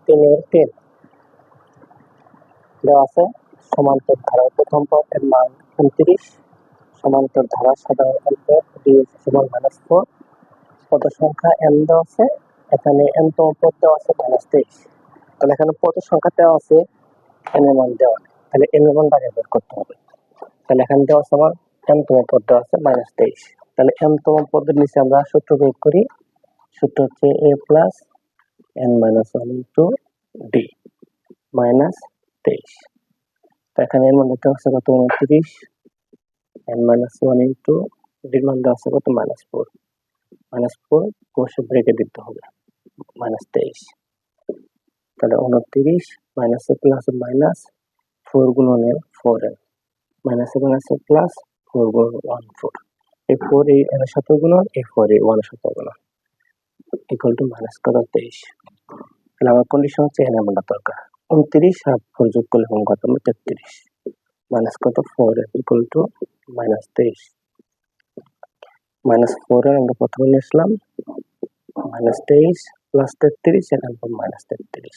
3 দেওয়া আছে সমান্তর ধারার প্রথম পদ এর মান 29, সমান্তর ধারার সাধারণ অন্তর সমান -4, পদ সংখ্যা n দেওয়া আছে, এখানে n তম পদ দেওয়া আছে -23। তাহলে এখানে পদ সংখ্যা দেওয়া আছে, n এর মান দেওয়া নেই, তাহলে n এর মান বাইরে বের করতে হবে। তাহলে এখানে দেওয়া আছে আমার n তম পদ দেওয়া আছে -23, তাহলে n তম পদের নিচে আমরা সূত্র প্রয়োগ করি। সূত্র হচ্ছে a plus n minus 1 into D minus 23। তো এখানে এর মান দেওয়া আছে কত 29, n মাইনাস 1 ইন্টু ডির মান দেওয়া আছে কত -4, -4 অবশ্যই ব্রেকে দিতে হবে -23। তাহলে 29 মাইনাসে প্লাসে মাইনাস 4 গুণনে 4n মাইনাসে মাইনাসে প্লাস 4 গুণ 1 4, এই 4 এই n এর সাথে গুণন, এই 4 এই 1 এর সাথে গুণন ইকুয়াল টু মাইনাস কত 23। তাহলে আমার কন্ডিশন হচ্ছে n এর মানটা দরকার 29 আর 4 যোগ করলে কত 33 মাইনাস কত 4 ইকুয়াল টু -23। -4 এর আমরা প্রথমে নিয়েছিলাম -23 প্লাস 33, এখানে -33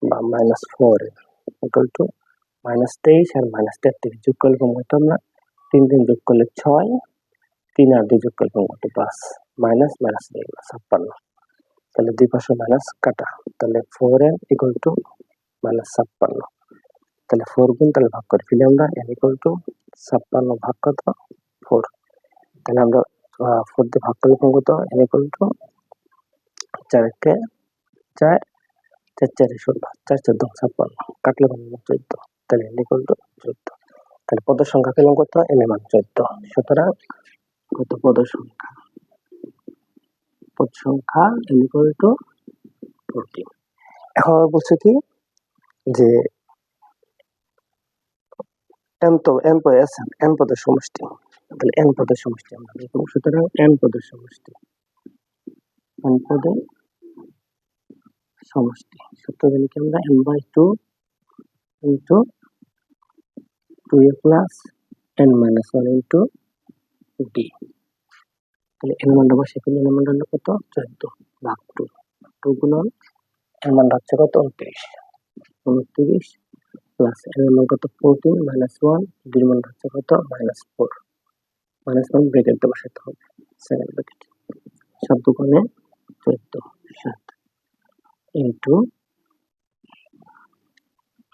বা -4 ইকুয়াল টু -23 আর -33 যোগ করলে কত আমরা 3 3 যোগ করলে 6, 3 আর 2 যোগ করলে কত 5, মাইনাস মাইনাস 56। তাহলে দুই পাশে মাইনাস কাটা, তাহলে 4n ইকুয়াল টু -56। তাহলে 4 গুণ তাহলে ভাগ করে ফেলি আমরা, n ইকুয়াল টু 56 ভাগ কত 4। তাহলে আমরা 4 দিয়ে ভাগ করলে কত n ইকুয়াল টু 4 কে 4, 4 4 16, 4 14 56 কাটলে কত 14, তাহলে n ইকুয়াল টু 14। তাহলে পদ সংখ্যা পেলাম কত n এর মান 14। সুতরাং কত পদ সংখ্যা n ইকুয়াল টু 14। এখন আমরা বলছি কি যে n পদে আছে n পদের সমষ্টি, তাহলে n পদের সমষ্টি আমরা লিখব। সুতরাং n পদের সমষ্টি সূত্র লিখি আমরা n/2 into 2a plus n minus 1 into d। তাহলে n মানটা বসে ফেলি, n মানটা হলো কত 14 ভাগ 2 গুণন n মানটা হচ্ছে কত 29 প্লাস n এর মান কত 14 মাইনাস 1, d এর মান হচ্ছে কত -4, -1 ব্র্যাকেট দিয়ে বসাতে হবে, সেকেন্ড ব্র্যাকেট 7 দুগুণে 14 7 ইনটু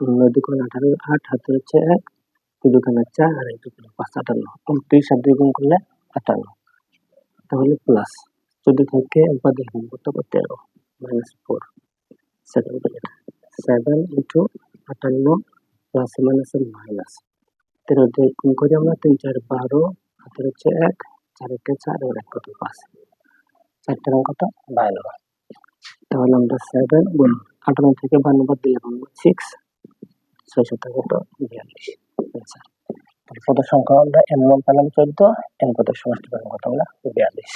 9 দুগুণে 18, 8 হাতে হচ্ছে 1, 2 দুগুণে 4 আর 1 দুগুণে 5, 58। 29 আর 2 গুণ করলে 58, তাহলে প্লাস 14 থেকে উপাধি গুণ করতে 13 -4, সেকেন্ড ব্র্যাকেট 7 ইনটু 58 প্লাস মাইনাসে মাইনাস 13 দিয়ে গুণ করি আমরা 3 4 12, হাতে হচ্ছে 1, 4 1 4 আর 1 কত 5, 4 টাকা কত 52। তাহলে আমরা 7 গুণ 58 থেকে 52 বাদ দিলে পাবো 6, 6 7 কত 42 आंसर। পদ সংখ্যা আমরা n মান পেলাম 14, n পদের সমষ্টি পেলাম কত আমরা 42।